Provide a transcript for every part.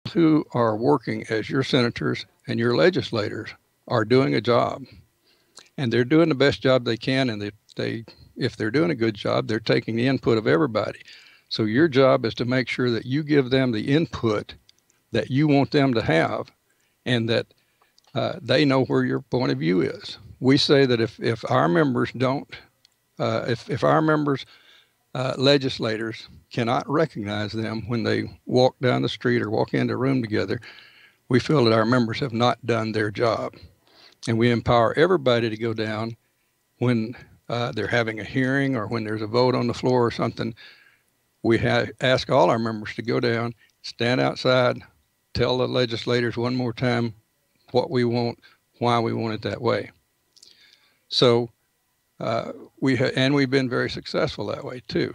who are working as your senators and your legislators are doing a job, and they're doing the best job they can, and if they're doing a good job, they're taking the input of everybody. So your job is to make sure that you give them the input that you want them to have, and that they know where your point of view is. We say that if our members don't, if our members, legislators, cannot recognize them when they walk down the street or walk into a room together, we feel that our members have not done their job. And we empower everybody to go down when they're having a hearing or when there's a vote on the floor or something. We ask all our members to go down, stand outside, tell the legislators one more time what we want, why we want it that way. So we've been very successful that way too.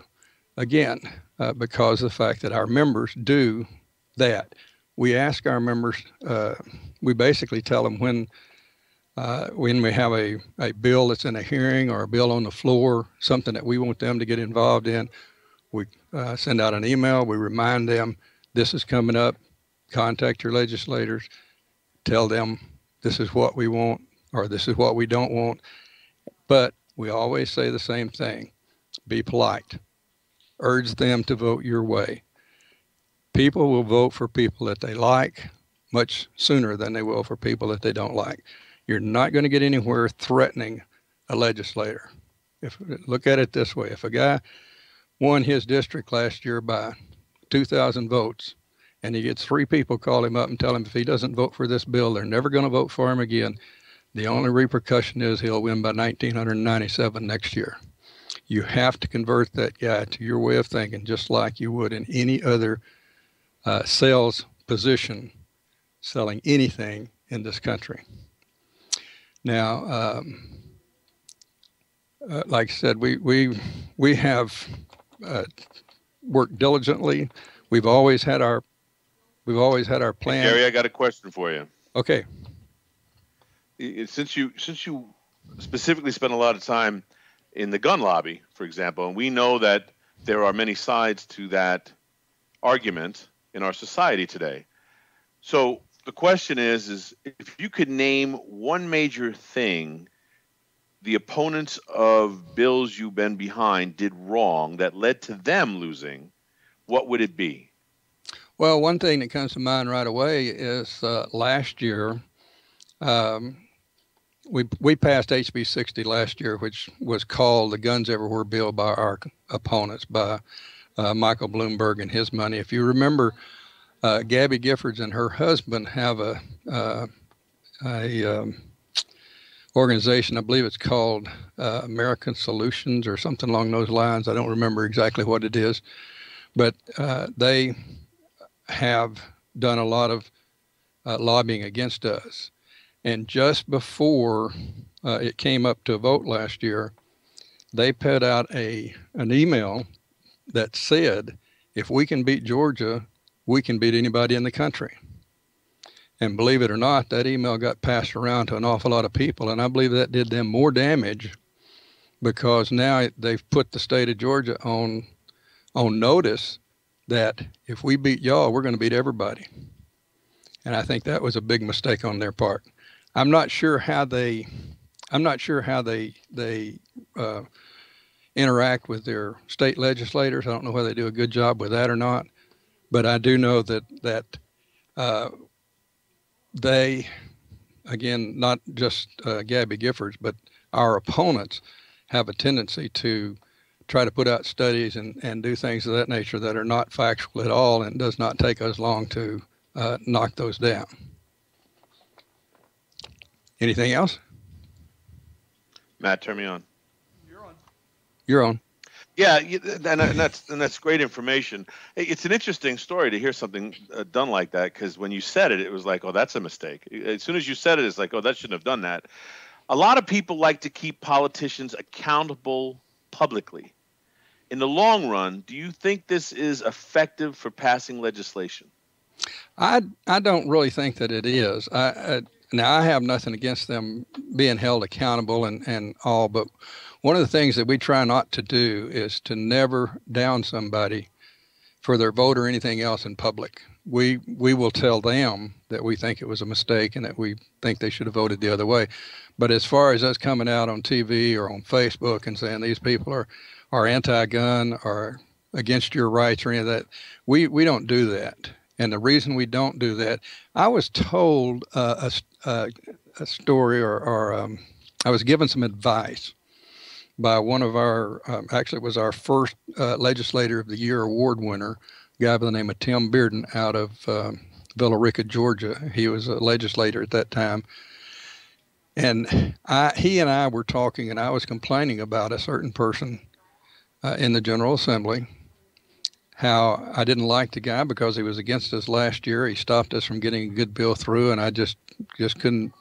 Again, because of the fact that our members do that. We ask our members, we basically tell them when we have a bill that's in a hearing or a bill on the floor, something that we want them to get involved in, we send out an email, we remind them this is coming up, contact your legislators, tell them this is what we want or this is what we don't want. But we always say the same thing: be polite, urge them to vote your way. People will vote for people that they like much sooner than they will for people that they don't like. You're not going to get anywhere threatening a legislator. Look at it this way: if a guy won his district last year by 2,000 votes, and he gets 3 people call him up and tell him if he doesn't vote for this bill, they're never going to vote for him again, the only repercussion is he'll win by 1,997 next year. You have to convert that guy to your way of thinking, just like you would in any other sales position selling anything in this country. Now, like I said, we have worked diligently. We've always had our plan. Gary, I got a question for you. Okay. Since you specifically spent a lot of time in the gun lobby, for example, and we know that there are many sides to that argument in our society today. So the question is if you could name one major thing the opponents of bills you've been behind did wrong that led to them losing, what would it be? Well, one thing that comes to mind right away is last year, we passed HB 60 last year, which was called the Guns Everywhere bill by our opponents, by Michael Bloomberg and his money. If you remember, Gabby Giffords and her husband have a organization, I believe it's called American Solutions or something along those lines. I don't remember exactly what it is, but they have done a lot of lobbying against us. And just before it came up to a vote last year, they put out an email that said, if we can beat Georgia, we can beat anybody in the country. And believe it or not, that email got passed around to an awful lot of people, and I believe that did them more damage because now they've put the state of Georgia on notice that if we beat y'all, we're going to beat everybody. And I think that was a big mistake on their part. I'm not sure how they interact with their state legislators. I don't know whether they do a good job with that or not, but I do know that they, again, not just Gabby Giffords, but our opponents have a tendency to try to put out studies and do things of that nature that are not factual at all, and it does not take us long to knock those down. Anything else? Matt, turn me on. You're on. Yeah, and that's great information. It's an interesting story to hear something done like that, because when you said it, it was like, oh, that's a mistake. As soon as you said it, it's like, oh, that shouldn't have done that. A lot of people like to keep politicians accountable publicly. In the long run, do you think this is effective for passing legislation? I don't really think that it is. Now, I have nothing against them being held accountable and all, but one of the things that we try not to do is to never down somebody for their vote or anything else in public. we will tell them that we think it was a mistake and that we think they should have voted the other way. But as far as us coming out on TV or on Facebook and saying these people are anti-gun or against your rights or any of that, we don't do that. And the reason we don't do that, I was told a story, or I was given some advice by one of our, actually it was our first Legislator of the Year award winner, a guy by the name of Tim Bearden out of Villa Rica, Georgia. He was a legislator at that time. And he and I were talking, and I was complaining about a certain person in the General Assembly, how I didn't like the guy because he was against us last year. He stopped us from getting a good bill through, and I just couldn't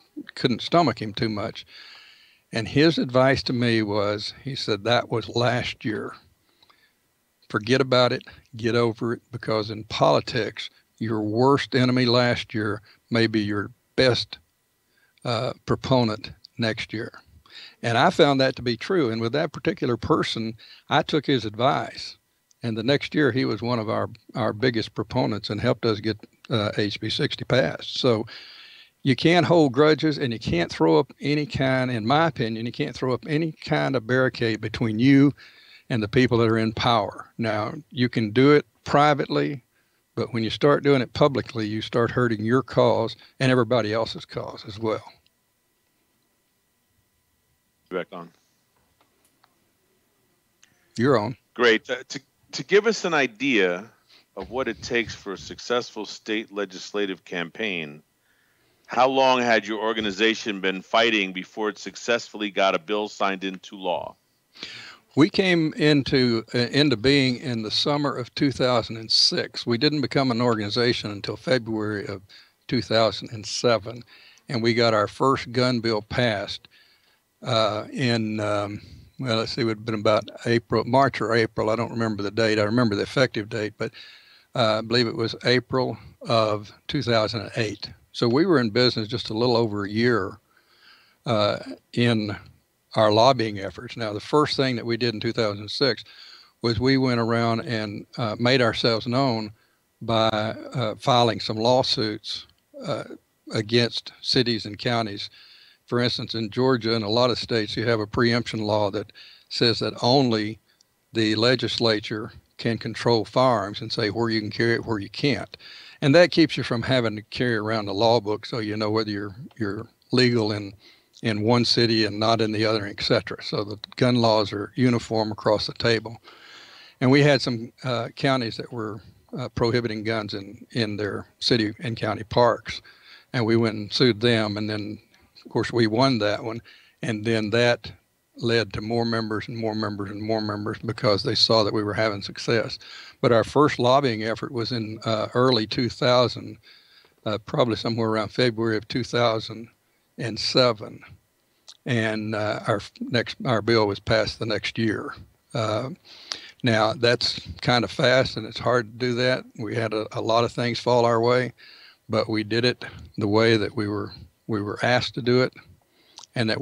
stomach him too much. And his advice to me was, he said, that was last year. Forget about it, get over it, because in politics, your worst enemy last year may be your best proponent next year. And I found that to be true. And with that particular person, I took his advice. And the next year, he was one of our biggest proponents and helped us get HB 60 passed. So you can't hold grudges, and you can't throw up any kind, in my opinion, you can't throw up any kind of barricade between you and the people that are in power. Now, you can do it privately, but when you start doing it publicly, you start hurting your cause and everybody else's cause as well. Back on. You're on. Great. To give us an idea of what it takes for a successful state legislative campaign, how long had your organization been fighting before it successfully got a bill signed into law? We came into being in the summer of 2006. We didn't become an organization until February of 2007, and we got our first gun bill passed well, let's see, it would have been about March or April. I don't remember the date. I remember the effective date, but I believe it was April of 2008. So we were in business just a little over a year in our lobbying efforts. Now, the first thing that we did in 2006 was we went around and made ourselves known by filing some lawsuits against cities and counties. For instance, in Georgia and a lot of states, you have a preemption law that says that only the legislature can control firearms and say where you can carry it, where you can't. And that keeps you from having to carry around the law book, so you know whether you're legal in one city and not in the other, et cetera. So the gun laws are uniform across the table. And we had some counties that were prohibiting guns in their city and county parks. And we went and sued them, and then of course, we won that one, and then that led to more members and more members and more members because they saw that we were having success. But our first lobbying effort was in early 2000, probably somewhere around February of 2007, and our bill was passed the next year. Now, that's kind of fast, and it's hard to do that. We had a lot of things fall our way, but we did it the way that we were asked to do it, and that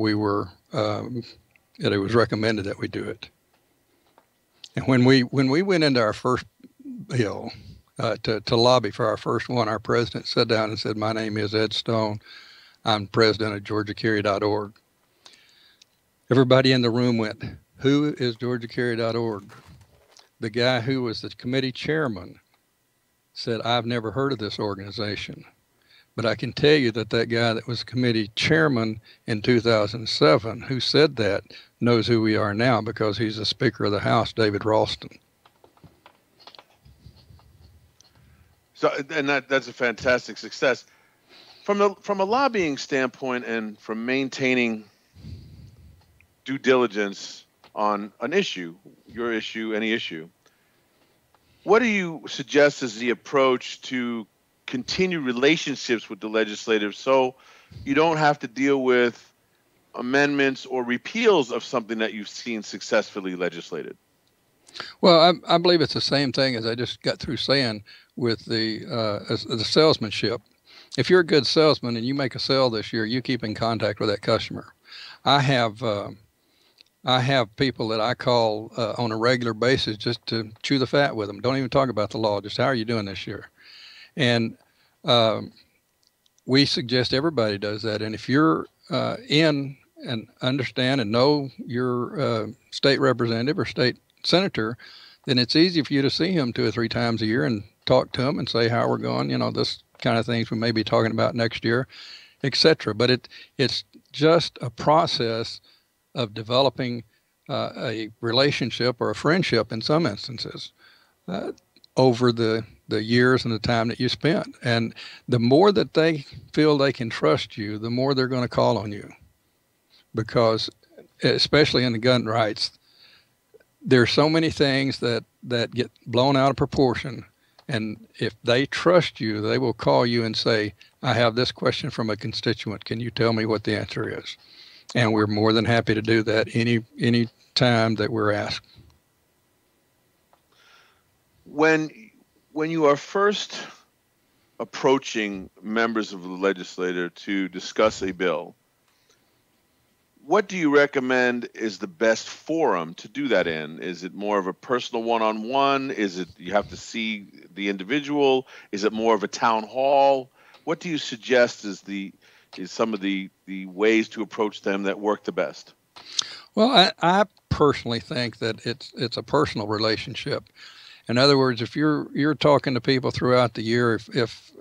that it was recommended that we do it. And when we went into our first bill to lobby for our first one, our president sat down and said, "My name is Ed Stone. I'm president of GeorgiaCarry.org." Everybody in the room went, "Who is GeorgiaCarry.org?" The guy who was the committee chairman said, "I've never heard of this organization." But I can tell you that guy that was committee chairman in 2007 who said that knows who we are now because he's the Speaker of the House, David Ralston. So, and that's a fantastic success. From a lobbying standpoint and from maintaining due diligence on an issue, your issue, any issue, what do you suggest is the approach to continue relationships with the legislators so you don't have to deal with amendments or repeals of something that you've seen successfully legislated? Well, I believe it's the same thing as I just got through saying with the salesmanship. If you're a good salesman and you make a sale this year, you keep in contact with that customer. I have people that I call on a regular basis just to chew the fat with them. Don't even talk about the law. Just how are you doing this year? And we suggest everybody does that. And if you're in and understand and know your state representative or state senator, then it's easy for you to see him 2 or 3 times a year and talk to him and say how we're going, this kind of things we may be talking about next year, etc. But it's just a process of developing a relationship or a friendship in some instances over the years and the time that you spent. And the more that they feel they can trust you, the more they're going to call on you. Because especially in the gun rights, there's so many things that get blown out of proportion. And if they trust you, they will call you and say, I have this question from a constituent. Can you tell me what the answer is? And we're more than happy to do that any time that we're asked. When you are first approaching members of the legislature to discuss a bill, what do you recommend is the best forum to do that in? Is it more of a personal one-on-one? Is it you have to see the individual? Is it more of a town hall? What do you suggest is some of the ways to approach them that work the best? Well, I personally think that it's a personal relationship. In other words, if you're talking to people throughout the year, if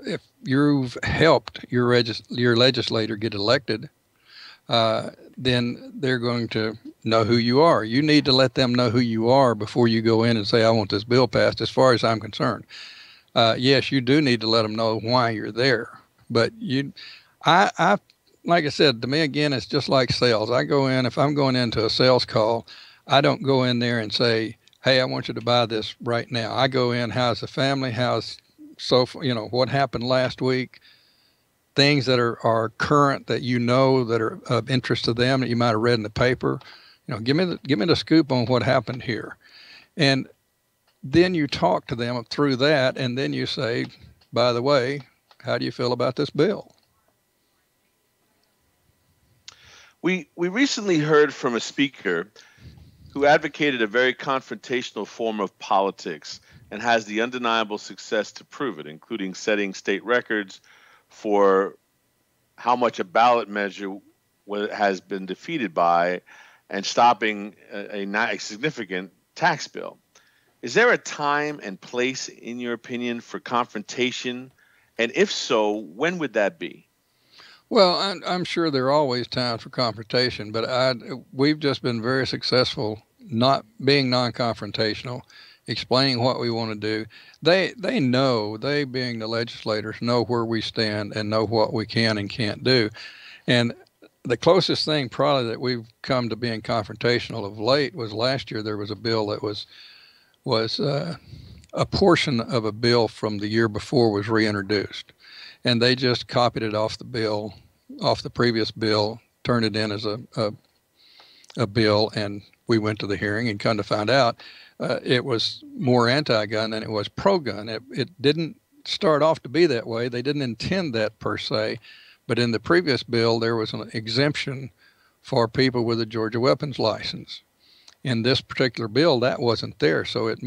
you've helped your legislator get elected, then they're going to know who you are. You need to let them know who you are before you go in and say, I want this bill passed, as far as I'm concerned. Yes, you do need to let them know why you're there. But I like I said, to me, again, it's just like sales. I go in, if I'm going into a sales call, I don't go in there and say, hey, I want you to buy this right now. I go in, how's the family? What happened last week? Things that are current that that are of interest to them that you might have read in the paper. Give me the scoop on what happened here. And then you talk to them through that, and then you say, by the way, how do you feel about this bill? We recently heard from a speaker who advocated a very confrontational form of politics and has the undeniable success to prove it, including setting state records for how much a ballot measure has been defeated by and stopping a significant tax bill. Is there a time and place, in your opinion, for confrontation? And if so, when would that be? Well, I'm sure there are always times for confrontation, but we've just been very successful not being non-confrontational, explaining what we want to do. They being the legislators, know where we stand and know what we can and can't do. And the closest thing probably that we've come to being confrontational of late was last year there was a bill that was a portion of a bill from the year before was reintroduced. And they just copied it off the previous bill, turned it in as a bill, and we went to the hearing and come to find out it was more anti-gun than it was pro-gun. It didn't start off to be that way. They didn't intend that per se, but in the previous bill there was an exemption for people with a Georgia weapons license. In this particular bill, that wasn't there, so it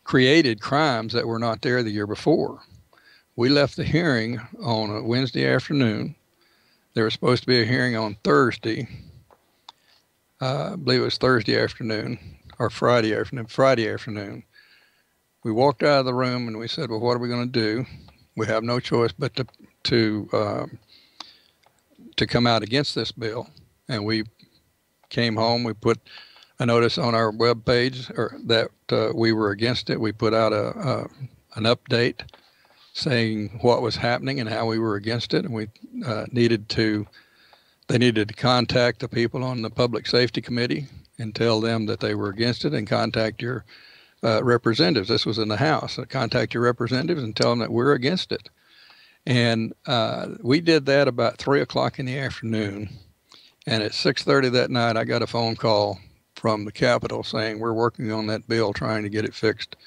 created crimes that were not there the year before. We left the hearing on a Wednesday afternoon. There was supposed to be a hearing on Thursday. I believe it was Thursday afternoon or Friday afternoon. We walked out of the room and we said, well, what are we going to do? We have no choice but to come out against this bill. And we came home. We put a notice on our web page that we were against it. We put out an update saying what was happening and how we were against it. And we they needed to contact the people on the Public Safety Committee and tell them that they were against it, and contact your representatives. This was in the House. Contact your representatives and tell them that we're against it. And we did that about 3 o'clock in the afternoon. And at 6:30 that night, I got a phone call from the Capitol saying we're working on that bill, trying to get it fixed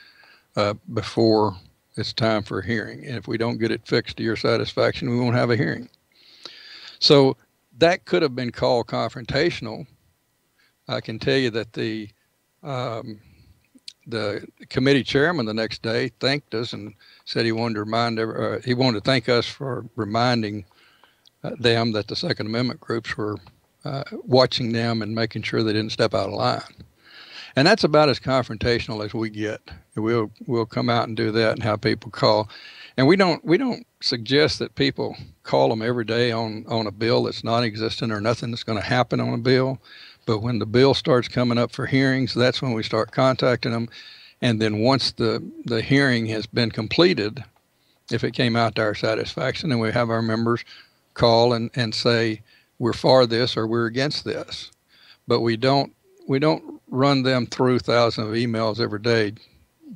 before it's time for a hearing. And if we don't get it fixed to your satisfaction, we won't have a hearing. So that could have been called confrontational. I can tell you that the the committee chairman the next day thanked us and said he wanted to thank us for reminding them that the Second Amendment groups were watching them and making sure they didn't step out of line. And that's about as confrontational as we get. We'll come out and do that and have people call. And we don't suggest that people call them every day on a bill that's non-existent or nothing that's going to happen on a bill. But when the bill starts coming up for hearings, that's when we start contacting them. And then once the hearing has been completed, if it came out to our satisfaction, then we have our members call and say, we're for this or we're against this. But we don't run them through thousands of emails every day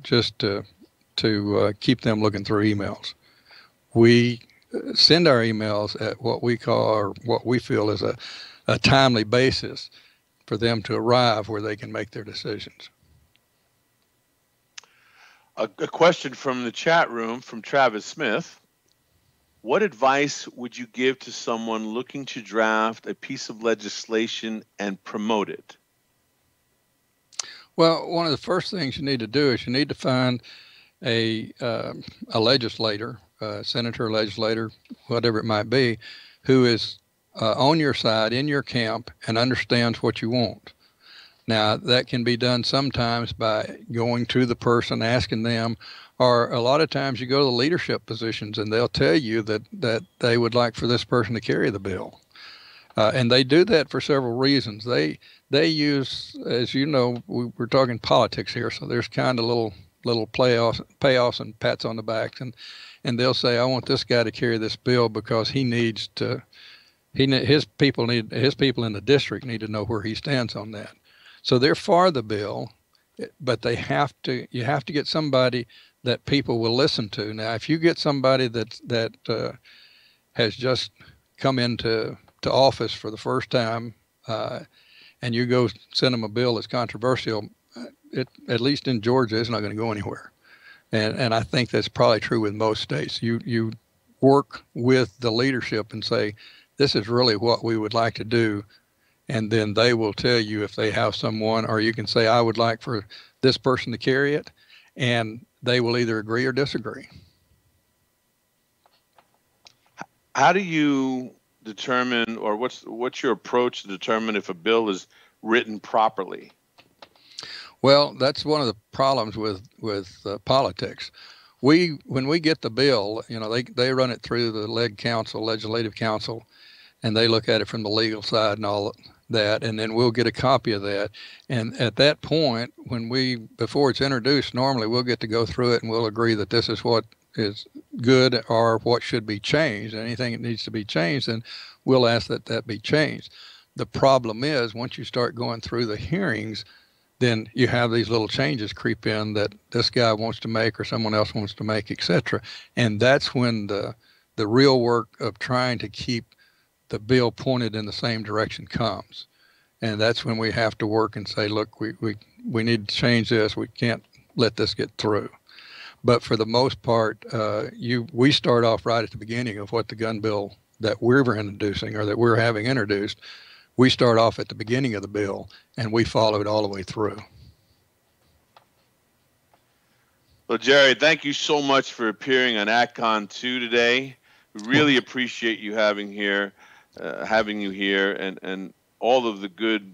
just to keep them looking through emails. We send our emails at what we call, or what we feel is a timely basis for them to arrive where they can make their decisions. A question from the chat room from Travis Smith. What advice would you give to someone looking to draft a piece of legislation and promote it? Well, one of the first things you need to do is you need to find a legislator, senator, legislator, whatever it might be, who is on your side, in your camp, and understands what you want. Now, that can be done sometimes by going to the person, asking them, or a lot of times you go to the leadership positions and they'll tell you that they would like for this person to carry the bill. And they do that for several reasons. They use, as you know, we're talking politics here, so there's kind of little payoffs and pats on the back, and they'll say, I want this guy to carry this bill because his people in the district need to know where he stands on that. So they're for the bill, but you have to get somebody that people will listen to. Now, if you get somebody that has just come into office for the first time, and you go send them a bill that's controversial, at least in Georgia, it's not going to go anywhere. And I think that's probably true with most states. You work with the leadership and say, this is really what we would like to do. And then they will tell you if they have someone, or you can say, I would like for this person to carry it. And they will either agree or disagree. How do you determine, or what's your approach to determine if a bill is written properly? Well, that's one of the problems with politics. When we get the bill, they run it through the legislative council, and they look at it from the legal side and all that, and then we'll get a copy of that. And at that point, before it's introduced, normally we'll get to go through it and we'll agree that this is what is good or what should be changed. Anything that needs to be changed, then we'll ask that be changed. The problem is, once you start going through the hearings, then you have these little changes creep in that this guy wants to make or someone else wants to make, etc. And that's when the real work of trying to keep the bill pointed in the same direction comes. And that's when we have to work and say, look, we need to change this. We can't let this get through. But for the most part, we start off right at the beginning of what the gun bill that we're introducing or that we're having introduced. We start off at the beginning of the bill and we follow it all the way through. Well, Jerry, thank you so much for appearing on AtCon 2 today. We really appreciate you having you here, and all of the good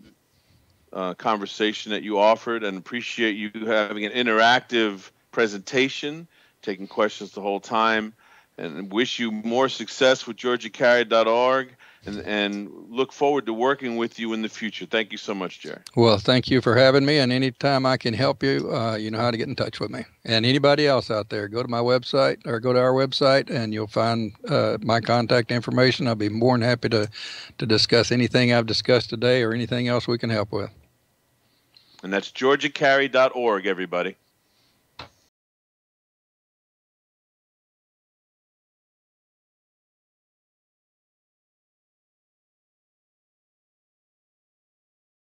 conversation that you offered, and appreciate you having an interactive presentation, taking questions the whole time, and wish you more success with GeorgiaCarry.org, and look forward to working with you in the future. Thank you so much, Jerry. Well, thank you for having me, and anytime I can help you, you know how to get in touch with me. And anybody else out there, go to my website or go to our website and you'll find my contact information. I'll be more than happy to discuss anything I've discussed today or anything else we can help with. And that's GeorgiaCarry.org, everybody.